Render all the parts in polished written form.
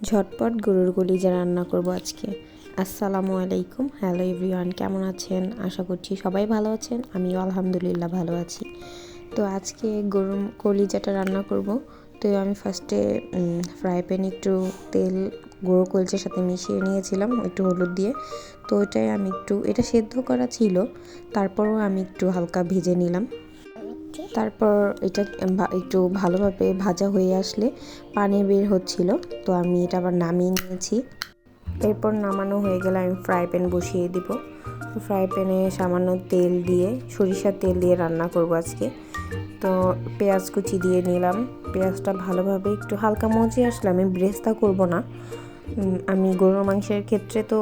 ঝটপট গরুর কলিজা রান্না করব আজকে। আসসালামু আলাইকুম, হ্যালো এভরিওয়ান, কেমন আছেন? আশা করছি সবাই ভালো আছেন, আমিও আলহামদুলিল্লাহ ভালো আছি। তো আজকে গরুর কলিজাটা রান্না করব। তো আমি ফার্স্টে ফ্রাই প্যানে একটু তেল গরুর কলিজার সাথে মিশিয়ে নিয়েছিলাম একটু হলুদ দিয়ে। তো ওইটাই আমি এটা সেদ্ধ করা ছিল, তারপরও আমি একটু হালকা ভেজে নিলাম। তারপর এটা একটু ভালোভাবে ভাজা হয়ে আসলে পানি বের হচ্ছিল, তো আমি এটা আবার নামিয়ে নিয়েছি। এরপর নামানো হয়ে গেলে আমি ফ্রাই প্যান বসিয়ে দিব। ফ্রাই প্যানে সামান্য তেল দিয়ে, সরিষার তেল দিয়ে রান্না করব আজকে। তো পেঁয়াজ কুচি দিয়ে নিলাম। পেঁয়াজটা ভালোভাবে একটু হালকা মজে আসলে, আমি ব্রেস্তা করব না। আমি গরুর মাংসের ক্ষেত্রে তো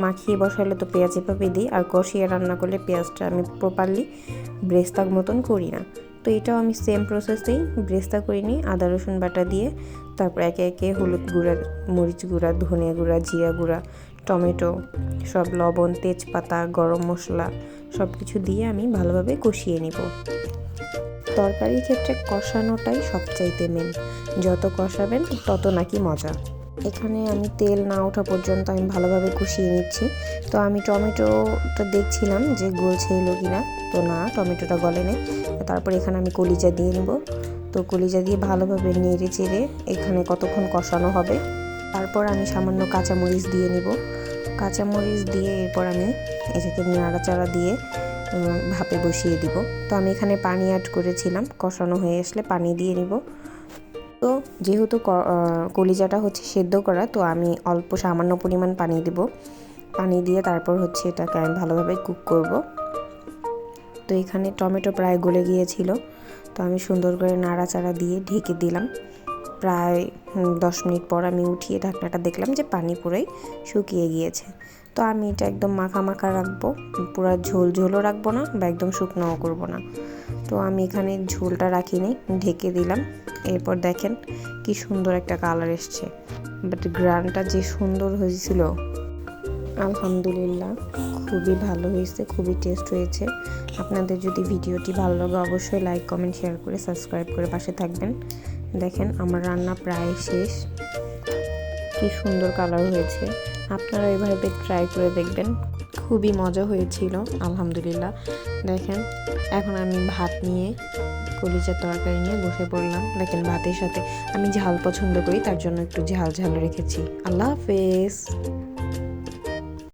মাখিয়ে বসালে তো পেঁয়াজ এভাবে দিই, আর কষিয়ে রান্না করলে পেঁয়াজটা আমি প্রপারলি ব্রেস্তার মতন করি না। তো এটাও আমি সেম প্রসেসেই ব্রেস্তা করে নিই, আদা রসুন বাটা দিয়ে। তারপর একে একে হলুদ গুঁড়া, মরিচ গুঁড়া, ধনিয়া গুঁড়া, জিরা গুঁড়া, টমেটো, সব লবণ, তেজপাতা, গরম মশলা সব কিছু দিয়ে আমি ভালোভাবে কষিয়ে নিব। তরকারির ক্ষেত্রে কষানোটাই সবচাইতে মেন, যত কষাবেন তত নাকি মজা। এখানে আমি তেল না ওঠা পর্যন্ত আমি ভালোভাবে কষিয়ে নিচ্ছি। তো আমি টমেটোটা দেখছিলাম যে গলছে এলো কিনা, তো না, টমেটোটা গলে নেই। তারপর এখানে আমি কলিজা দিয়ে নেব। তো কলিজা দিয়ে ভালোভাবে নেড়ে চেড়ে এখানে কতক্ষণ কষানো হবে। তারপর আমি সামান্য কাঁচামরিচ দিয়ে নিব। কাঁচামরিচ দিয়ে এরপর আমি এটাকে নাড়াচাড়া দিয়ে ভাপে বসিয়ে দিব। তো আমি এখানে পানি অ্যাড করেছিলাম, কষানো হয়ে আসলে পানি দিয়ে নিব। তো যেহেতু কলিজাটা হচ্ছে সেদ্ধ করা, তো আমি অল্প সামান্য পরিমাণ পানি দিব। পানি দিয়ে তারপর হচ্ছে এটাকে আমি ভালোভাবে কুক করব। তো এখানে টমেটো প্রায় গলে গিয়েছিল, তো আমি সুন্দর করে নাড়াচাড়া দিয়ে ঢেকে দিলাম। প্রায় 10 মিনিট পর আমি উঠিয়ে ঢাকনাটা দেখলাম যে পানি পুরাই শুকিয়ে গিয়েছে। তো আমি এটা একদম মাখা মাখা রাখবো, পুরো ঝোল ঝোলও রাখবো না বা একদম শুকনোও করবো না। তো আমি এখানে ঝোলটা রাখিনি, ঢেকে দিলাম। এরপর দেখেন কি সুন্দর একটা কালার এসছে, বাট গ্রানটা যে সুন্দর হয়েছিল, আলহামদুলিল্লাহ খুবই ভালো হয়েছে, খুবই টেস্ট হয়েছে। আপনাদের যদি ভিডিওটি ভালো লাগে অবশ্যই লাইক, কমেন্ট, শেয়ার করে সাবস্ক্রাইব করে পাশে থাকবেন। দেখেন আমার রান্না প্রায় শেষ, কি সুন্দর কালার হয়েছে। আপনারা এভাবে ট্রাই করে দেখবেন, খুবই মজা হয়েছিল আলহামদুলিল্লাহ। দেখেন এখন আমি ভাত নিয়ে, কলিজার তরকারি নিয়ে বসে পড়লাম। দেখেন ভাতের সাথে আমি ঝাল পছন্দ করি, তার জন্য একটু ঝাল ঝাল রেখেছি। আল্লাহ হাফেজ।